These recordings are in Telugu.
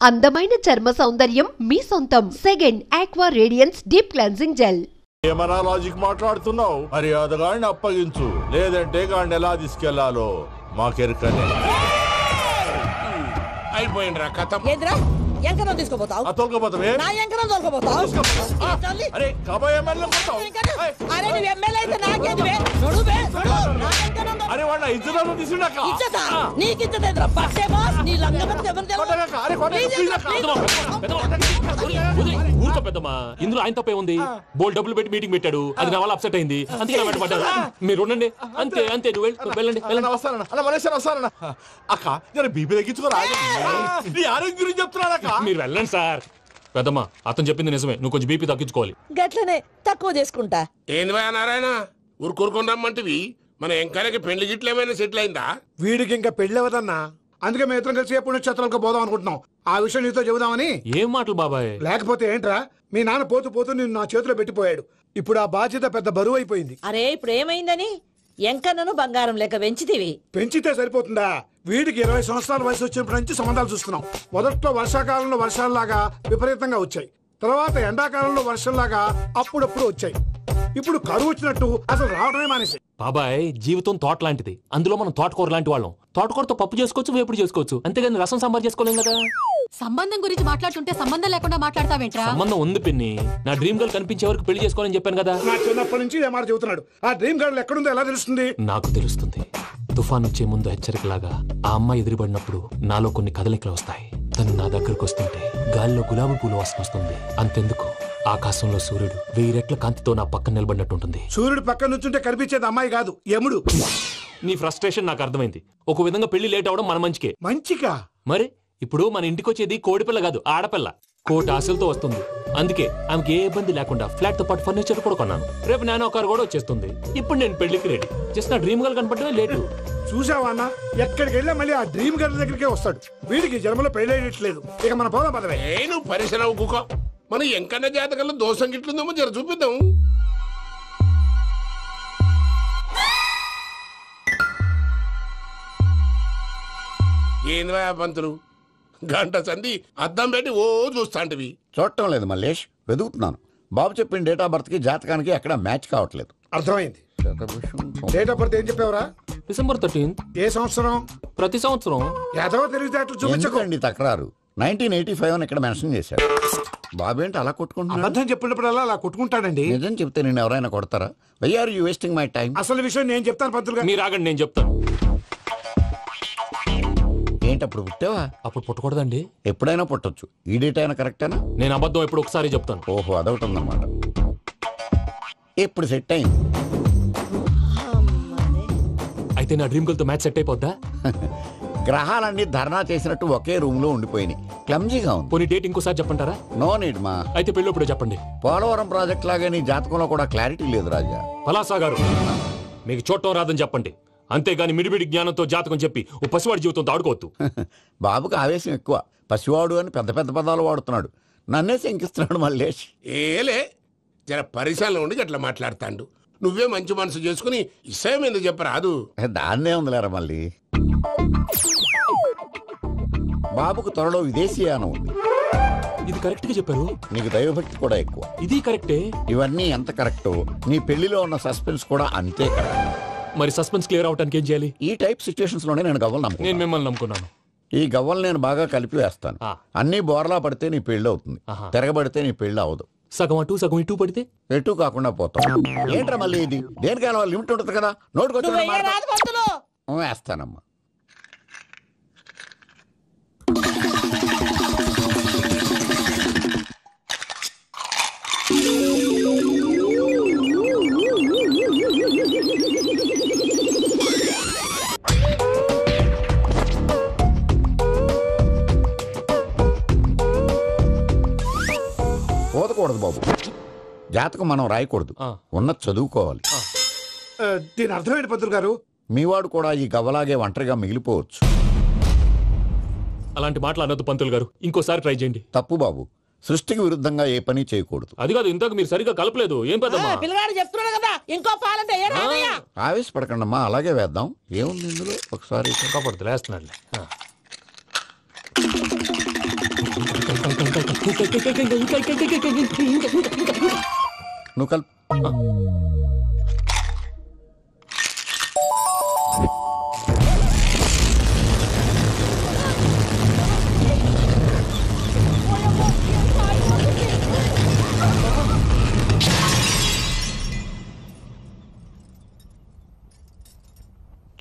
అందమైన చర్మ సౌందర్యం మీ సొంతం. Second aqua radiance deep cleansing gel. ఏమన్నా లాజిక్ మాట్లాడుతున్నావు? మర్యాదగా అప్పగించు, లేదంటే గాడిని ఎలా తీసుకెళ్లాలో మాకెరకనే. అయిపోయిండ్రా కథ. ఎంకరం తీసుకోపోతావు? తోలుకోపోతావే? నా ఎంకరం తోలుకోపోతావు? అరే కబాయ్ ఎమ్మెల్యే పోతావు. అరే నువ్వు ఎమ్మెల్యే అయితే నాకేంటివే? నడువే నా ఎంకరం. అరే వాడు ఇజ్జత్ తీసుకున్నాక ఇజ్జత నీకు ఇజ్జత ఎదురా పట్టే బాస్ నీ లంగమతి ఎవరు తెలుసు? అరే ఊరుకో పెద్దమ్మా, ఇందులో ఆయన తప్పే ఉంది. బోల్ డబ్బులు పెట్టి మీటింగ్ పెట్టాడు, అది నా వల్ల అప్సెట్ అయింది, అందుకే నా వెంట పడ్డారు. మీరు ఉండండి, అంతే అంతే. నువ్వు వెళ్ళండి వెళ్ళండి. వస్తానన్నా అలా మలేషియా వస్తానన్నా. అక్క నేను బీపీ తగ్గించుకోరా, నీ ఆరోగ్యం గురించి చెప్తున్నాను అక్క. మీరు వెళ్ళండి సార్. పెద్దమ్మా అతను చెప్పింది నిజమే, నువ్వు కొంచెం బీపీ తగ్గించుకోవాలి. గట్లనే తక్కువ చేసుకుంటా. ఏంది భయ నారాయణ ఊరుకూరుకొని రమ్మంటివి? మన ఎంకాయకి పెళ్లి గిట్లు ఏమైనా సెటిల్ అయిందా? వీడికి ఇంకా పెళ్లి అవ్వదన్నా, అందుకే మేము ఇద్దరం కలిసి పుణ్యక్షేత్రాలకు పోదాం అనుకుంటున్నాం. ఆ విషయం నీతో చెబుదామని. ఏం మాటలు బాబాయ్? లేకపోతే ఏంట్రా, మీ నాన్న పోతూ పోతూ నిన్ను నా చేతిలో పెట్టిపోయాడు. ఇప్పుడు ఆ బాధ్యత పెద్ద బరువు అయిపోయింది. అరే ఇప్పుడు ఏమైందని ఎంకన్నను బంగారం లెక్క పెంచితివి. పెంచితే సరిపోతుందా? వీడికి 20 సంవత్సరాల వయసు వచ్చినప్పటి నుంచి సంబంధాలు చూస్తున్నాం. మొదట్లో వర్షాకాలంలో వర్షాలలాగా విపరీతంగా వచ్చాయి, తర్వాత ఎండాకాలంలో వర్షంలాగా అప్పుడప్పుడు వచ్చాయి, ఇప్పుడు కరువు వచ్చినట్టు అసలు రావడమే మానేసి. బాబాయ్ జీవితం తోట లాంటిది, అందులో మనం తోటకూర లాంటి వాళ్ళం. తోటకూరతో పప్పు చేసుకోవచ్చు, వేపుడు చేసుకోవచ్చు, అంతేగాని రసం సాంబార్ చేసుకోలేం కదా. సంబంధం గురించి మాట్లాడుతుంటే సంబంధం లేకుండా మాట్లాడతావేంట్రా? సంబంధం ఉంది పిన్ని, నా డ్రీమ్ గర్ల్ కనిపించే వరకు పెళ్లి చేసుకోవాలని చెప్పాను కదా. నా చిన్నప్పటి నుంచి ఏ మాట చెబుతున్నాడు. ఆ డ్రీమ్ గర్ల్ ఎక్కడుందో ఎలా తెలుస్తుంది? నాకు తెలుస్తుంది. తుఫాన్ వచ్చే ముందు హెచ్చరికలాగా ఆ అమ్మాయి ఎదురుపడినప్పుడు నాలో కొన్ని కదలికలు వస్తాయి. తను నా దగ్గరకు వస్తుంటే గాలిలో గులాబీ పూలు వాసన వస్తుంది. అంతెందుకు, ఆకాశంలో సూర్యుడు 1000 రెట్ల కాంతితో నా పక్కన నిలబడినట్టుంటుంది. సూర్యుడు పక్కన నుంచుంటే కనిపించేది అమ్మాయి కాదు, యముడు. నీ ఫ్రస్ట్రేషన్ నాకు అర్థమైంది. ఒక విధంగా పెళ్లి లేట్ అవడం మన మంచికే. మంచిగా? మరి ఇప్పుడు మన ఇంటికి వచ్చేది కోడిపిల్ల కాదు, ఆడపిల్ల. కోటి ఆశలతో వస్తుంది. అందుకే ఆమెకి ఏ ఇబ్బంది లేకుండా ఫ్లాట్ తో పాటు ఫర్నిచర్ కూడా కొన్నాను. రేపు నానో కారు కూడా వచ్చేస్తుంది. ఇప్పుడు నేను పెళ్లికి రెడీ. జస్ట్ నా డ్రీమ్ గర్ల్ కనపడమే లేటు. చూసావా అన్న, ఎక్కడికి వెళ్ళా మళ్ళీ ఆ డ్రీమ్ గర్ల్ దగ్గరికే వస్తాడు. వీడికి జన్మలో పెళ్ళేయట్లేదు. ఇక మన పోదాం పదవే. నువ్వు పరిశ్రమ కుక. మన ఎంకన్న జాతకంలో దోషం గిట్లుందేమో జర చూపిద్దాం. ఏంది పంతులు గంట సంధి అద్దం పెట్టి ఓ చూస్తాంటివి? చూడటం లేదు మల్లేష్, వెతుకుతున్నాను. బాబు చెప్పిన డేట్ ఆఫ్ బర్త్ కి జాతకానికి ఎక్కడ మ్యాచ్ కావట్లేదు. అర్థమైంది. డేట్ ఆఫ్ బర్త్ ఏం చెప్పావురా? December 13th. ఏ సంవత్సరం? ప్రతి సంవత్సరం. ఎదవ తెలివితే అట్లు చూపించకండి. తక్రారు 1985 అని ఇక్కడ మెన్షన్ చేశాడు. బాబు ఏంటి అలా కొట్టుకుంటున్నాడు? అబద్ధం చెప్పినప్పుడల్లా అలా కొట్టుకుంటాడండి. నిజం చెప్తే నేను ఎవరైనా కొడతారా? Why are you wasting my time? అసలు విషయం నేను చెప్తాను పంతులు గారు. మీరు ఆగండి, నేను చెప్తాను. ఏంటి అప్పుడు పుట్టావా? అప్పుడు పుట్టకూడదండి. ఎప్పుడైనా పుట్టొచ్చు. ఈ డేట్ అయినా కరెక్టేనా? నేను అబద్ధం ఎప్పుడు ఒకసారి చెప్తాను. ఓహో, అదొకటి ఉందన్నమాట. ఇప్పుడు సెట్ అయింది. అయితే నా డ్రీమ్ గర్ల్ తో మ్యాచ్ సెట్ అయిపోద్దా? గ్రహాలన్నీ ధర్నా చేసినట్టు ఒకే రూమ్ లో ఉండిపోయినాయి. క్లమ్జీగా ఉంది. పోనీ డేట్ ఇంకోసారి చెప్పంటారా? నో నీడ్ మా. అయితే పెళ్ళప్పుడు చెప్పండి. పోలవరం ప్రాజెక్ట్ లాగే నీ జాతకంలో కూడా క్లారిటీ లేదు రాజా. పలాసా గారు, మీకు చూడటం రాదని చెప్పండి, అంతేగాని మిడిమిడి జ్ఞానంతో జాతకం చెప్పి ఓ పసివాడి జీవితంతో ఆడుకోవద్దు. బాబుకి ఆవేశం ఎక్కువ. పసివాడు అని పెద్ద పెద్ద పదాలు వాడుతున్నాడు. నన్నే శంకిస్తున్నాడు మల్లేష్. ఏలే జర పరిశ్రమలో ఉండి అట్లా మాట్లాడతాండు. నువ్వే మంచి మనసు చేసుకుని ఇష్టం ఎందుకు చెప్పరాదు? దాన్నే ఉందిలేరా మళ్ళీ. బాబుకు త్వరలో విదేశీయానం ఉంది. ఇది కరెక్ట్ గా చెప్పారు. నీకు దైవభక్తి కూడా ఎక్కువ. ఇది కరెక్టే. ఇవన్నీ ఎంత కరెక్టో నీ పెళ్లిలో ఉన్న సస్పెన్స్ కూడా అంతే కరెక్ట్. మరి సస్పెన్స్ క్లియర్ అవడానికి ఏం చేయాలి? ఈ టైప్ సిచ్యువేషన్స్ లోనే నేను గవ్వలు నమ్ముకున్నాను. నేను మిమ్మల్ని నమ్ముకున్నాను. ఈ గవ్వలు నేను బాగా కలిపి వేస్తాను. అన్ని బోర్లా పడితే నీ పెళ్లి అవుతుంది, తిరగబడితే నీ పెళ్లి అవదు. సగం అటు సగం ఇటు పడితే ఎటు కాకుండా పోతాం. ఏంట్రా మళ్ళీ ఇది? దేనికైనా లిమిట్ ఉంటుంది కదా. నోటుకొచ్చి వేస్తానమ్మా. పోదకూడదు బాబు. జాతకం మనం రాయకూడదు, ఉన్నది చదువుకోవాలి. దీని అర్థమైంది పంతులు గారు. మీవాడు కూడా ఈ గవ్వలాగే ఒంటరిగా మిగిలిపోవచ్చు. అలాంటి మాటలు అనొద్దు పంతులు గారు, ఇంకోసారి ట్రై చేయండి. తప్పు బాబు. సృష్టికి విరుద్ధంగా ఏ పని చేయకూడదు. అది కాదు, ఇంతకు మీరు సరిగా కలపలేదు. ఏం పెద్దమ్మా? పిల్లగాడు చెప్తున్నాడు కదా, ఇంకో పాలంటే ఆవేశపడకండమ్మా, అలాగే వేద్దాం. ఏముంది ఇందులో? ఒకసారి కాపాడుతు వేస్తున్నాడులే. నువ్వు కల్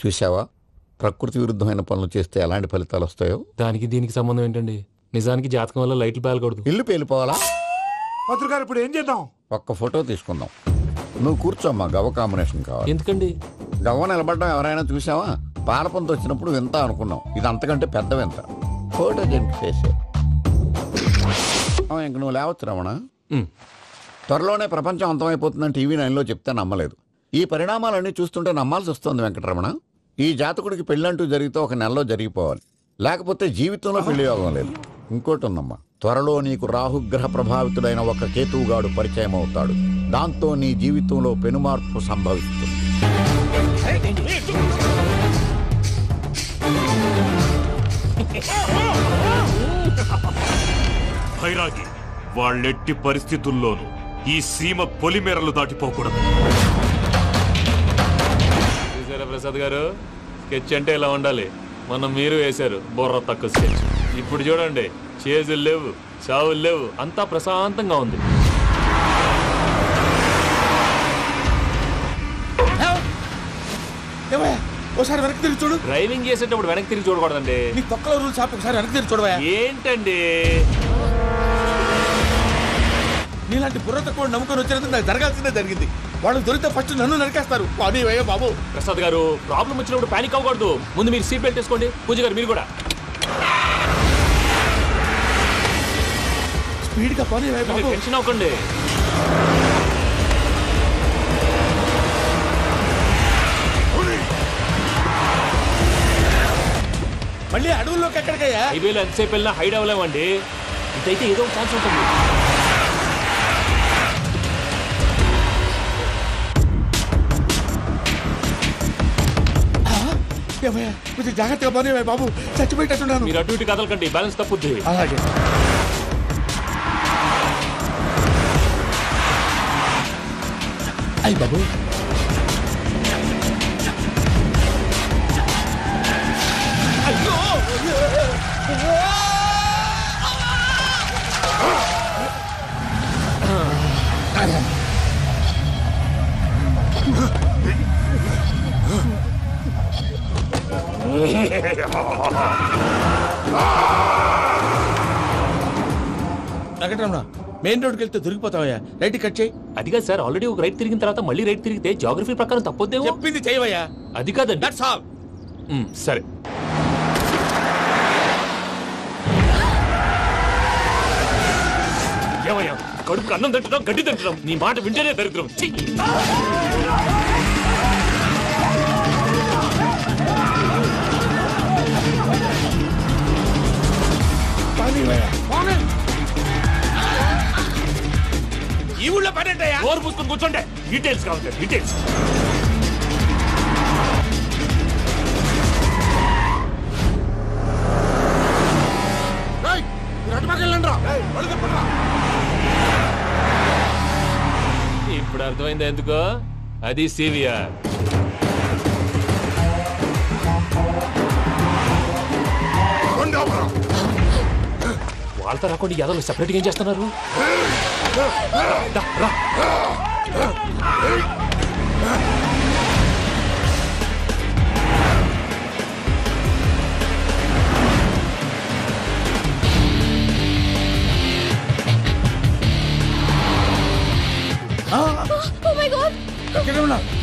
చూసావా, ప్రకృతి విరుద్ధమైన పనులు చేస్తే ఎలాంటి ఫలితాలు వస్తాయో. దానికి దీనికి సంబంధం ఏంటండి? నిజానికి జాతకం వల్ల లైట్లు పేలకూడదు. ఇల్లు పేలిపోవాలా? పంతులు గారు ఇప్పుడు ఏం చేద్దాం? ఒక్క ఫోటో తీసుకుందాం. నువ్వు కూర్చోమ్మా, గవ్వ కాంబినేషన్ కావాలి. ఎందుకండి? గవ్వ నిలబడడం ఎవరైనా చూసావా? పాలపంత వచ్చినప్పుడు వింత అనుకున్నాం, ఇది అంతకంటే పెద్ద వింత. ఫోటో జంక్ చేసే ఇంక నువ్వు లేవచ్చు రమణ. త్వరలోనే ప్రపంచం అంతమైపోతుందని టీవీ 9లో చెప్తే నమ్మలేదు. ఈ పరిణామాలన్నీ చూస్తుంటే నమ్మాల్సి వస్తుంది వెంకటరమణ. ఈ జాతకుడికి పెళ్ళంటూ జరిగితే ఒక నెలలో జరిగిపోవాలి, లేకపోతే జీవితంలో పెళ్లి యోగం లేదు. ఇంకోటి ఉందమ్మా, త్వరలో నీకు రాహుగ్రహ ప్రభావితుడైన ఒక కేతువుగాడు పరిచయం అవుతాడు. దాంతో నీ జీవితంలో పెనుమార్పు సంభవిస్తుంది. భైరాగి, వాళ్ళెట్టి పరిస్థితుల్లోనూ ఈ సీమ పొలిమేరలు దాటిపోకూడదు. చూసారా ప్రసాద్ గారు, స్కెచ్ అంటే ఇలా ఉండాలి. మనం మీరు వేశారు బుర్ర తక్కువ స్కెచ్. ఇప్పుడు చూడండి, చేజులు లేవు, చావులు లేవు, అంతా ప్రశాంతంగా ఉంది. ఒకసారి వెనక్కి తిరిగి చూడు. డ్రైవింగ్ చేసేటప్పుడు వెనక్కి తిరిగి చూడకూడదండి. నీ తొక్కలో రూల్స్ ఆపి ఒకసారి వెనక్కి తిరిగి చూడవా. ఏంటండి నీలాంటి బుర్ర తక్కువ నమ్ముకొని వచ్చినందుకు నాకు జరగాల్సిందే జరిగింది. వాళ్ళు దొరికితే ఫస్ట్ నన్ను నరికేస్తారు. పని వయ్యా బాబు. ప్రసాద్ గారు, ప్రాబ్లం వచ్చినప్పుడు పానిక్ అవ్వకూడదు. ముందు మీరు సీట్ బెల్ట్ వేసుకోండి. పూజ గారు మీరు కూడా స్పీడ్గా పని వయ్యా బాబు. టెన్షన్ అవ్వకండి. మళ్ళీ అడవుల్లోకి ఎక్కడికయ్యా? హైవేలో ఎంతసేపు వెళ్ళినా హైడ్ అవ్వలేమండి. ఇదైతే ఏదో ఒక ఛాన్స్ ఉంటుంది. కొంచెం జాగ్రత్తగా పని బాబు, చచ్చిపోయేటట్టున్నాను. మీరు అటు ఇటు కదలకండి, బ్యాలెన్స్ తప్పుద్ది. అలాగే. అయ్యి బాబు, అయ్యో వెంకటరమణ, మెయిన్ రోడ్కి వెళ్తే దొరికిపోతావయ్యా. రైట్ కట్ చేయి. అది కాదు సార్, ఆల్రెడీ ఒక రైట్ తిరిగిన తర్వాత మళ్ళీ రైట్ తిరిగితే జాగ్రఫీ ప్రకారం తప్పొద్దేమో. చెప్పింది చేయవయ్యా. అది కాదండి. That's all. సరే. ఏమయ్యా, కడుపుకు అన్నం తింటున్నాం, గడ్డి తింటున్నాం. నీ మాట వింటేనే దరిద్రం. ఈ ఊళ్ళో పడేటయ్యా. ఓరు పుస్తకం కూర్చోండి. డీటెయిల్స్ కావాలి, డీటెయిల్స్. ఇప్పుడు అర్థమైంది ఎందుకో. అది సివిఆర్. వాళ్ళతో రాకుండా యాదవ్ సెపరేట్గా ఏం చేస్తున్నారు?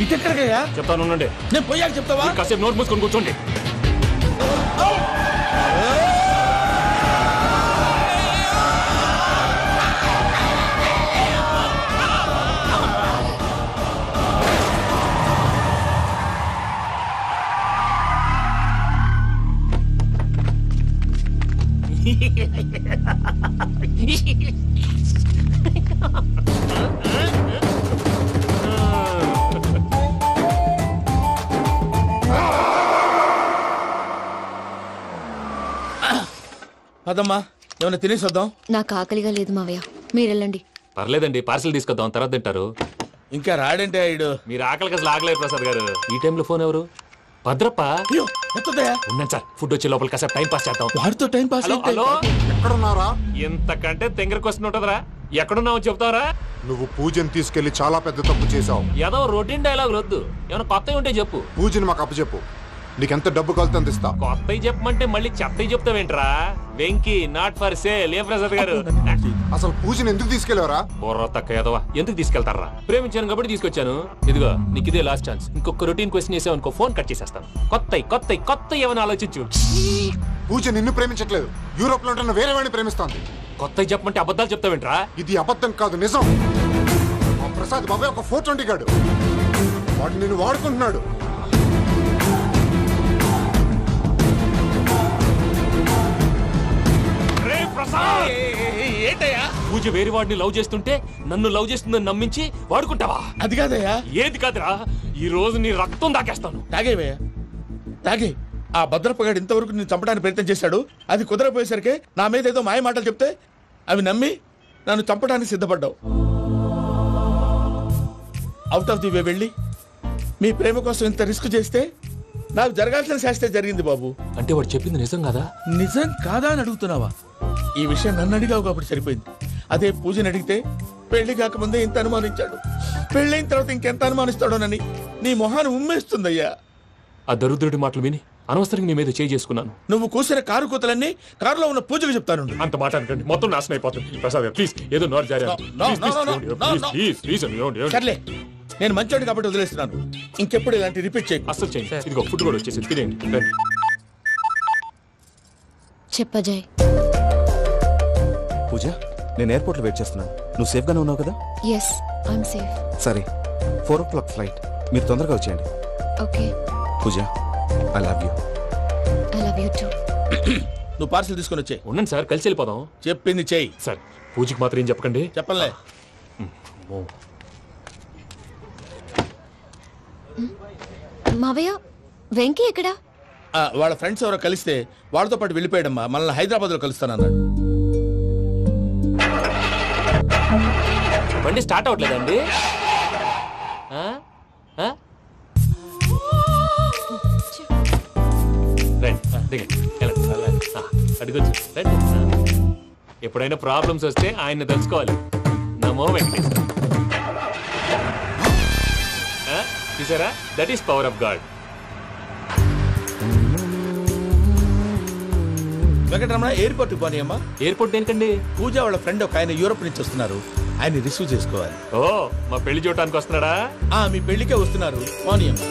ఇటెక్కడికయ్యా? చెప్తాను ఉండండి. నేను పోయాక చెప్తావా? కాసేపు నోట్ మూసుకొని కూర్చోండి. అదమ్మా, ఏమైనా తినేసి వద్దాం. నాకు ఆకలిగా లేదు మావయ్య, మీరు వెళ్ళండి. పర్లేదండి, పార్సిల్ తీసుకొద్దాం, తర్వాత తింటారు. ఇంకా రాడంటే ఆయుడు. మీరు ఆకలికి అసలు ఆగలేదు ప్రసాద్ గారు. ఈ టైంలో ఫోన్ ఎవరు? భద్రప్ప. అయ్యో ఎత్తదయ్యా. ఉన్నాను సార్, ఫుడ్ వచ్చే లోపల కాసేపు టైం పాస్ చేద్దాం. వాడితో టైం పాస్. హలో, ఎక్కడున్నారా? ఇంతకంటే తెంగర క్వశ్చన్ ఉంటుందిరా. ఎక్కడున్నావు చెప్తావరా? నువ్వు పూజని తీసుకెళ్లి చాలా పెద్ద తప్పు చేశావు. ఏదో రొటీన్ డైలాగ్ వద్దు, ఏమైనా కొత్తవి ఉంటే చెప్పు. పూజని మాకు అప్పచెప్పు, నీకెంత డబ్బు కలితే అంత ఇస్తా. కొత్తవి చెప్పమంటే మళ్ళీ చెత్తవి చెప్తావేంట్రా? Venky not for sale. ఏ ప్రసాద్ గారు, అసలు పూజని ఎందుకు తీసుకెళ్లేవరా? బొర్ర తక్క ఏదవా, ఎందుకు తీసుకెళ్తారా? ప్రేమించాను కాబట్టి తీసుకొచ్చాను. ఇదిగో నీకు ఇదే లాస్ట్ ఛాన్స్. ఇంకొక రొటీన్ క్వశ్చన్ చేసావు అనుకో, ఫోన్ కట్ చేసేస్తాను. కొత్త ఏమైనా ఆలోచించు. పూజ నిన్ను ప్రేమించట్లేదు, యూరోప్ లో ఉంటున్న వేరే వాడిని ప్రేమిస్తోంది. కొత్తవి చెప్పమంటే అబద్ధాలు చెప్తావేంట్రా? ఇది అబద్ధం కాదు, నిజం. మా ప్రసాద్ బాబాయ్ ఒక 420 గాడు, వాడు నిన్ను వాడుకుంటున్నాడు. ఏంటయ్యా? పూజ వేరే వాడిని లవ్ చేస్తుంటే నన్ను లవ్ చేస్తుందని నమ్మించి వాడుకుంటావా? అది కాదయ్యా. ఏది కాదురా, ఈ రోజు నీ రక్తం దాకేస్తాను. తాగేవయ్యా, తాగే. ఆ భద్రప్పగాడు ఇంతవరకు నేను చంపడానికి ప్రయత్నం చేశాడు. అది కుదరపోయేసరికి నా మీద ఏదో మాయ మాటలు చెప్తే అవి నమ్మి నన్ను చంపడానికి సిద్ధపడ్డావు. అవుట్ ఆఫ్ ది వే వెళ్ళి మీ ప్రేమ కోసం ఇంత రిస్క్ చేస్తే నాకు జరగాల్సిన శాస్త్రే జరిగింది బాబు. అంటే వాడు చెప్పింది నిజం కదా? నిజం కాదా అని అడుగుతున్నావా? ఈ విషయం నన్ను అడిగావు కాబట్టి సరిపోయింది. అదే పూజని అడిగితే పెళ్లి కాకముందే ఇంత అనుమానించాడు, పెళ్ళైన తర్వాత ఇంకెంత అనుమానిస్తాడోనని నీ మొహాన్ని ఉమ్మేస్తుందయ్యా. ఆ దరిద్రుడి మాటలు విని అనవసరంగా నీ మీద చేయి చేసుకున్నాను. నువ్వు కూసిన కారు కూతలన్నీ కారులో ఉన్న పూజకు చెప్తాను. అంత మాట అనకండి, మొత్తం నాశనం అయిపోతుంది. ప్రసాద్ ప్లీజ్, ఏదో నోరు జారీ. సర్లే, నేను మంచోడు కాబట్టి వదిలేస్తున్నాను. ఇంకెప్పుడు ఇలాంటి రిపీట్ చేయి. అసలు చేయండి. ఇదిగో ఫుడ్ కూడా వచ్చేసి తినేయండి. రండి. చెప్పజాయ్. పూజ, నేను ఎయిర్పోర్ట్ లో వెయిట్ చేస్తున్నాను. నువ్వు సేఫ్ గానే ఉన్నావు కదా? Yes, I'm safe. సరే, 4 o'clock ఫ్లైట్, మీరు తొందరగా వచ్చేయండి. Okay. Pooja, I love you. I love you too. నువ్వు పార్సల్ తీసుకొని వచ్చే. ఉండండి సార్, కలిసి వెళ్ళిపోదాం. చెప్పింది చెయ్యి. సార్, పూజకి మాత్రం ఏం చెప్పకండి. చెప్పలే. మావయ్య, వెంకీ ఎక్కడా? వాళ్ళ ఫ్రెండ్స్ ఎవరో కలిస్తే వాళ్ళతో పాటు వెళ్ళిపోయాడమ్మా. మనల్ని హైదరాబాద్ లో కలుస్తానన్నాడు. బండి స్టార్ట్ అవ్వట్లేదండి. అడుగొచ్చు. ఎప్పుడైనా ప్రాబ్లమ్స్ వస్తే ఆయన్ని తెలుసుకోవాలి. నమో వెంకటేశ్వర. చూసారా, that is power of God. Venkataramana, airport పోనీ అమ్మా. ఎయిర్పోర్ట్ దేనికండి? పూజ వాళ్ళ ఫ్రెండ్ ఒక ఆయన యూరోప్ నుంచి వస్తున్నారు, ఆయన రిసీవ్ చేసుకోవాలి. ఓ, మా పెళ్లి చూడటానికి వస్తున్నాడా? మీ పెళ్లికే వస్తున్నారు. పోనీ అమ్మా.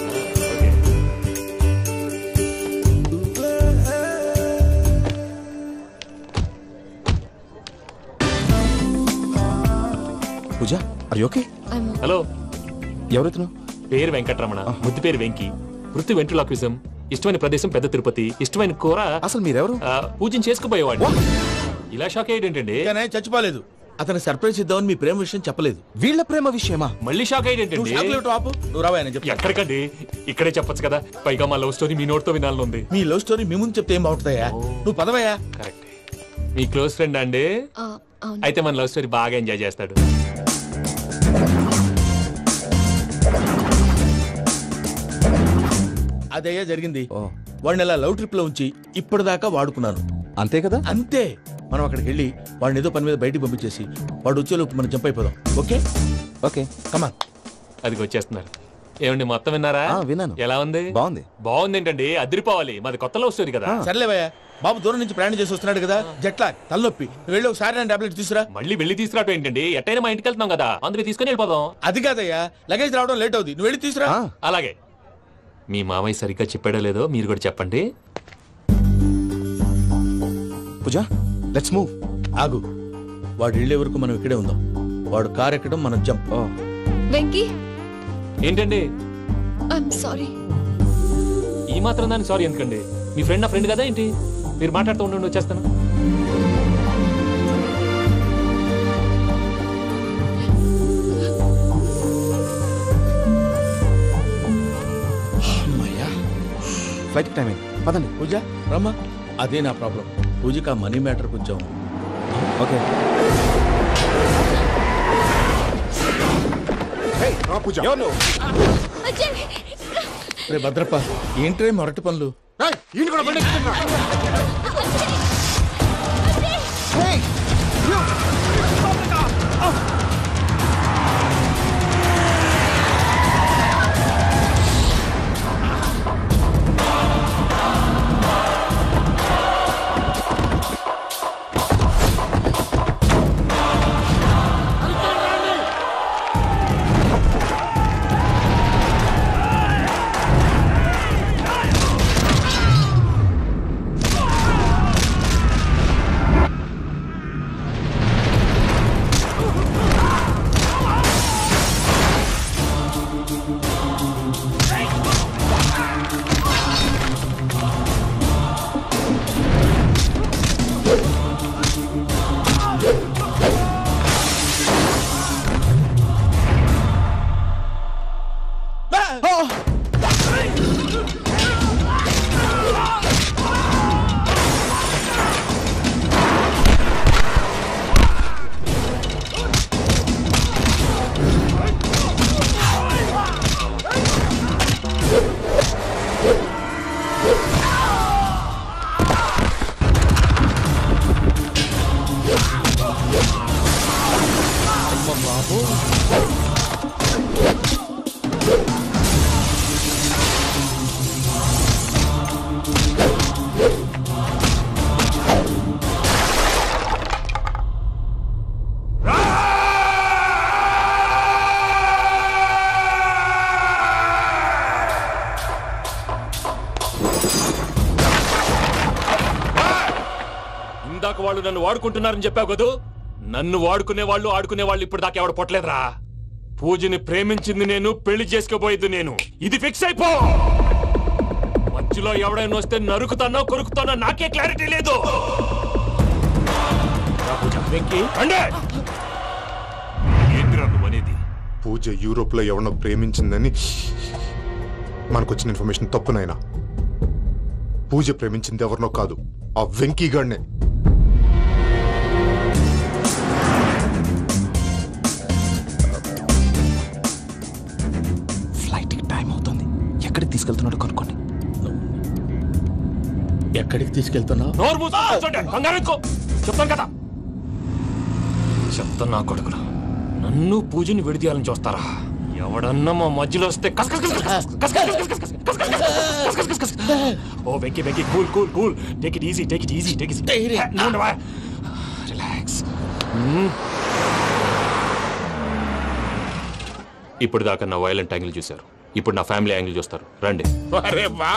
పూజ, ఆర్ యు ఓకే? హలో, ఎవరైతును? పేరు వెంకటరమణ, ముద్దు పేరు వెంకీ, వృత్తి వెంట్రులాక్విజం, ఇష్టమైన ప్రదేశం పెద్ద తిరుపతి, ఇష్టమైన కూర. అసలు మీరెవరు? పూజను చేసుకుపోయేవాడు. ఇలా షాక్ అయ్యేటండి. చచ్చిపోలేదు. అతను సర్ప్రైజ్ ఇద్దామని మీ ప్రేమ విషయం చెప్పలేదు. వీళ్ళ ప్రేమ విషయమా? మళ్ళీ షాక్ అయ్యేటండి. నువ్వు రావాయని చెప్పి. ఎక్కడికండి, ఇక్కడే చెప్పొచ్చు కదా. పైగా మా లవ్ స్టోరీ మీ నోట్తో వినాలని ఉంది. మీ లవ్ స్టోరీ మీ ముందు చెప్తే ఏం బాగుంటుందయ్యా? నువ్వు పదవయ్యా. కరెక్ట్. మీ క్లోజ్ ఫ్రెండ్ అండి? అయితే మన లవ్ స్టోరీ బాగా ఎంజాయ్ చేస్తాడు. అదయ్యా జరిగింది. వాడిని అలా లవ్ ట్రిప్ లో ఉంచి ఇప్పటిదాకా వాడుకున్నాను. అంతే కదా? అంతే. మనం అక్కడికి వెళ్ళి వాడిని ఏదో పని మీద బయటికి పంపించేసి వాడు వచ్చేలోపు మనం జంప్ అయిపోదాం. ఓకే ఓకే, కమాన్. అది వచ్చేస్తున్నారు. ఏమండి, మొత్తం విన్నారా? విన్నాను. ఎలా ఉంది? బాగుంది. బాగుంది ఏంటండి, అదిరిపోవాలి. మాది కొత్త లవ్ స్టోరీ కదా. సర్లేవయ్యా, బాబు దూరం నుంచి ప్రయాణం చేసి వస్తున్నాడు కదా, జట్లా తలనొప్పి. వెళ్ళి ఒకసారి టాబ్లెట్ తీసుకురా. మళ్ళీ వెళ్ళి తీసుకురావటం ఏంటండి? ఎట్టైనా మా ఇంటికి వెళ్తున్నాం కదా, అందుకే తీసుకుని వెళ్ళిపోదాం. అది కాదయ్యా, లగేజ్ రావడం లేట్ అవుతుంది. నువ్వు వెళ్ళి తీసుకురా. అలాగే. మీ మామయ్య సరిగ్గా చెప్పాడో లేదో మీరు కూడా చెప్పండి. పూజ, లెట్స్ మూవ్. ఆగు, వాడు వెళ్ళే వరకు మనం ఇక్కడే ఉందాం. వాడు కార్ ఎక్కడం, మనం జంప్. వెంకీ, ఏంటండి? I'm sorry. ఈ మాత్రం దానికి సారీ ఎందుకండి? మీ ఫ్రెండ్ నా ఫ్రెండ్ కదా ఏంటి? మీరు మాట్లాడుతూ ఉండండి, వచ్చేస్తాను. ఫ్లైట్ టైం అయింది, పదండి. పూజ రమ్మా. అదే నా ప్రాబ్లం. పూజకి ఆ మనీ మ్యాటర్ కొంచెం ఓకే. పూజ రే భద్రప్ప, ఏంట్రే మొరటి పనులు? కూడా బండి ఎక్కుతున్నా. ఇందాక వాళ్ళు నన్ను వాడుకుంటున్నారని చెప్పావు కదూ. నన్ను వాడుకునే వాళ్ళు ఆడుకునే వాళ్ళు ఇప్పుడు దాకా ఎవడ పొట్టలేదురా. పూజని ప్రేమించింది నేను, పెళ్లి చేసుకోబోయేది నేను. ఇది ఫిక్స్ అయిపో. మధ్యలో ఎవడైనా వస్తే నరుకుతానో కొరుకుతానో నాకే క్లారిటీ లేదు. ఏంద్రా నువ్వనేది? పూజ యూరోప్ లో ఎవరినో ప్రేమించిందని మనకొచ్చిన ఇన్ఫర్మేషన్ తప్పునైనా. పూజ ప్రేమించింది ఎవరినో కాదు, ఆ వెంకీ గాడినే. ఫ్లైట్కి టైం అవుతుంది. ఎక్కడికి తీసుకెళ్తున్నాడో కనుక్కోండి. ఎక్కడికి తీసుకెళ్తున్నావు? చెప్తాను కదా. చెప్తాను నా కొడుకులు. నన్ను పూజని విడిదీయాలని చూస్తారా? ఎవడన్నా మా మధ్యలో వస్తే ఓ Venky Venky cool cool cool. Take it easy, take it easy, take it easy. Relax. ఇప్పుడు దాకా నా వైలెంట్ యాంగిల్ చూశారు, ఇప్పుడు నా ఫ్యామిలీ యాంగిల్ చూస్తారు. రండి. అరే వా,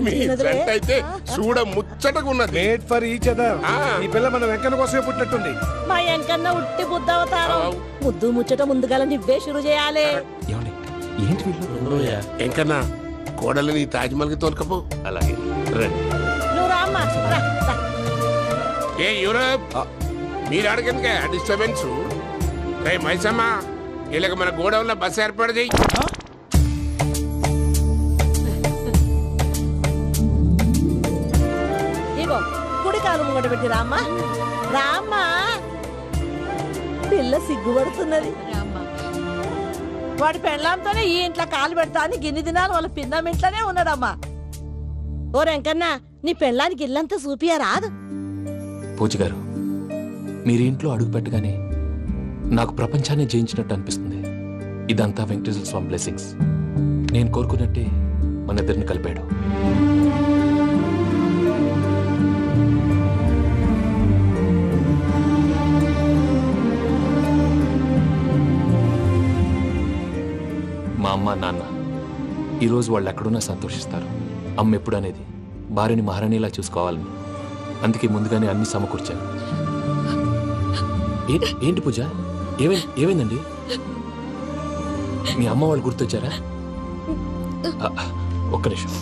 మీ ఫ్రెండ్ అయితే చూడ ముచ్చటగా ఉన్నది. Made for each other. ఈ పిల్ల మన వెంకన్న కోసమే పుట్టినట్టుంది. మా వెంకన్న ఉట్టి బుద్ధ అవతారం. ముద్దు ముచ్చట ముందుగా నువ్వే షురు చేయాలి. ఏంటి వీళ్ళు? ఎంకన్నా కోడలని తాజ్మహల్ కి తోలుకపో. అలాగే రండి. నువ్వు రామ్మా. ఏ యూరోప్, మీరు అడగనుక డిస్టర్బెన్స్. రే మైసమ్మ, ఇలాగ మన గోడౌన్లో బస్సు ఏర్పాటు చేయి. ఇగో కుడి కాలు ముంగట పెట్టి రామ్మా. రామ్మా, పిల్ల సిగ్గుపడుతున్నది. వాడి పెళ్ళాంతోనే ఈ ఇంట్లో కాలు పెడతా అని గిన్ని దినాలు వాళ్ళ పిన్నం ఇంట్లోనే ఉన్నాడమ్మా. ఓ వెంకన్నా, నీ పెళ్ళానికి ఇల్లంతా చూపియా రాదు? పూజ గారు, మీరు ఇంట్లో అడుగు పెట్టగానే నాకు ప్రపంచాన్ని జయించినట్టు అనిపిస్తుంది. ఇదంతా వెంకటేశ్వర స్వామి బ్లెస్సింగ్స్. నేను కోరుకున్నట్టే మన ఇద్దరిని కలిపాడు. మా అమ్మ నాన్న ఈరోజు వాళ్ళు ఎక్కడున్నా సంతోషిస్తారు. అమ్మ ఎప్పుడు అనేది భార్యని మహారాణిలా చూసుకోవాలని. అందుకే ముందుగానే అన్ని సమకూర్చాను. ఏంటి పూజ, ఏమైందండి? మీ అమ్మ వాళ్ళు గుర్తొచ్చారా? ఒక్క నిమిషం.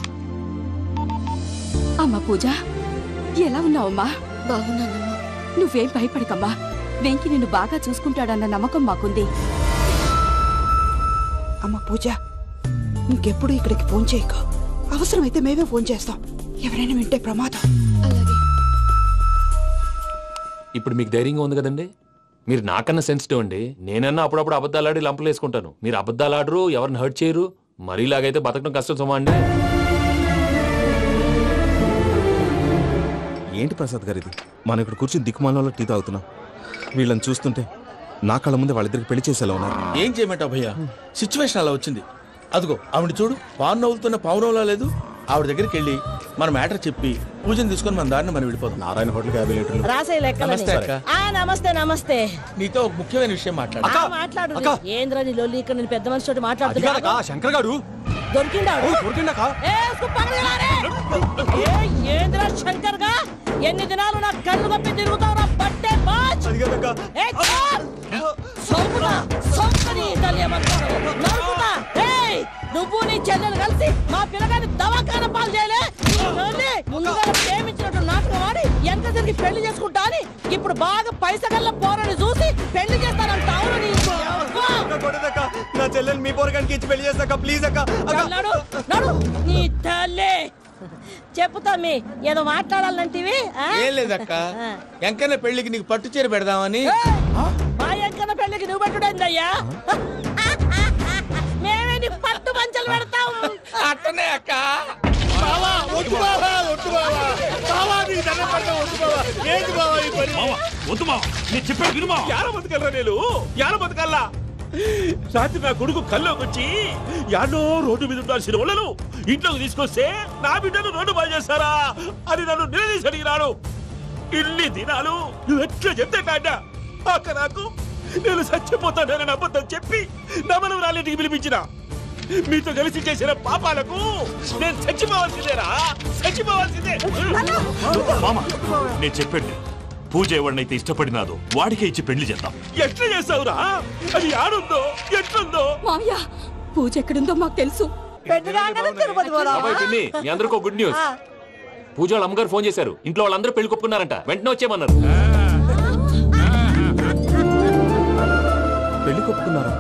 అమ్మా పూజ, ఎలా ఉన్నావమ్మా? బాగున్నానమ్మా. నువ్వేం భయపడకమ్మా. వెంకి నిన్ను బాగా చూసుకుంటాడన్న నమ్మకం మాకుంది. అమ్మ పూజ, ఇంకెప్పుడు ఇక్కడికి ఫోన్ చేయక. అవసరమైతే మేమే ఫోన్ చేస్తాం. ఎవరైనా వింటే ప్రమాదం. ఇప్పుడు మీకు ధైర్యంగా ఉంది కదండి. మీరు నాకన్నా సెన్సిటివ్ అండి. నేనన్నా అప్పుడప్పుడు అబద్ధాలాడి లంపలు వేసుకుంటాను. మీరు అబద్ధాలాడరు, ఎవరిని హర్ట్ చేయరు. మరీలాగైతే బతకడం కష్టం సుమా అండి. ఏంటి ప్రసాద్ గారు ఇది? మనం ఇక్కడ కూర్చుని దిక్కుమాలలో టీ తాగుతున్నాం. వీళ్ళని చూస్తుంటే నా కళ్ళ ముందే వాళ్ళిద్దరికి పెళ్లి చేసేలా ఉన్నారు. ఏం చేయమంటావు భయ్యా, సిచ్యువేషన్ అలా వచ్చింది. అదిగో ఆవిడ చూడు, పాన్ నవ్వులుతున్న పావునంలా లేదు. ఆవిడ దగ్గరికి వెళ్ళి మన మ్యాటర్ చెప్పి పూజను తీసుకొని మన దారిని మనం వెళ్ళిపోతాం. నారాయణ హోటల్ 50 లీటర్లు. రాసే లెక్కలని. నమస్తే అక్క. నమస్తే నమస్తే. నీతో ఒక ముఖ్యమైన విషయం మాట్లాడు. మాట్లాడు. ఏంద్రా నీ లొల్లి? ఇక్కడ నేను పెద్ద మనిషితో మాట్లాడుతున్నా. శంకర్ గారు దొరికిందాడు. ఏంద్రా శంకర్ గా? ఎన్ని దినాలు నా కళ్ళు కప్పి తిరుగుతావు? పట్టే బాచ్. నువ్వు నీ చెల్లెలు కలిసి మా పిల్లగాని దవాఖాన పాలు చేయలే. ముందుగా ప్రేమించినట్టు నాటకం ఆడి ఎంత తిరిగి పెళ్లి చేసుకుంటా అని ఇప్పుడు బాగా పైసగల్ల పోరని చూసి పెళ్లి చేస్తానంట. నా చెల్లెలు మీ పోరగానికి ఇచ్చి పెళ్లి చేస్తాక ప్లీజ్ అక్క. నడు నీ తల్లి. చెప్పుతా మీ ఏదో మాట్లాడాలంటివి. ఏం లేదక్క, ఎంకన్న పెళ్లికి నీకు పట్టు చీర పెడదామని. మా ఎంకన్న పెళ్లికి నువ్వు పెట్టుడేందయ్యా? మేమే నీ పట్టు పంచలు పెడతాం. అట్టనే అక్క. రాత్రి నా కొడుకు కల్లోకి వచ్చి యాడో రోడ్డు మీద ఉండాల్సిన వాళ్ళను ఇంట్లోకి తీసుకొస్తే నా బిడ్డను రోడ్డు బాగా చేస్తారా అని నన్ను నిలదీసి అడిగినాడు. ఇన్ని దినాలు నువ్వు ఎట్లా చెప్తే కాడ అక్క నాకు నేను చచ్చిపోతానని అబద్ధం చెప్పి నమ్మను రాలేటికి పిలిపించిన. మీతో కలిసి చేసిన పాపాలకు నేను చచ్చిపోవాల్సిందేరా, చచ్చిపోవాల్సిందే. మామ నేను చెప్పండి, పూజ ఎవరినైతే ఇష్టపడినాదో వాడికే ఇచ్చి పెళ్లి చేద్దాం. ఎట్లా చేస్తావురా? అది ఆడుందో ఎట్లుందో. మామయ్య పూజ ఎక్కడుందో మాకు తెలుసు. మీ అందరికీ గుడ్ న్యూస్. పూజ వాళ్ళ అమ్మగారు ఫోన్ చేశారు. ఇంట్లో వాళ్ళందరూ పెళ్లి కొప్పుకున్నారంట. వెంటనే వచ్చేయమన్నారు. పెళ్లి కొప్పుకున్నారా?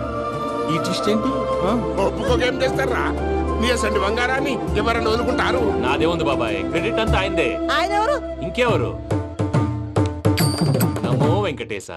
ఈ ట్విస్ట్ ఏంటి? ఒప్పుకోకేం చేస్తారా? నీ అసంటి బంగారాన్ని ఎవరన్నా వదులుకుంటారు? నాదే ఉంది బాబాయ్, క్రెడిట్ అంతా ఆయనదే. ఆయన ఎవరు? ఇంకెవరు? నమో వెంకటేశ.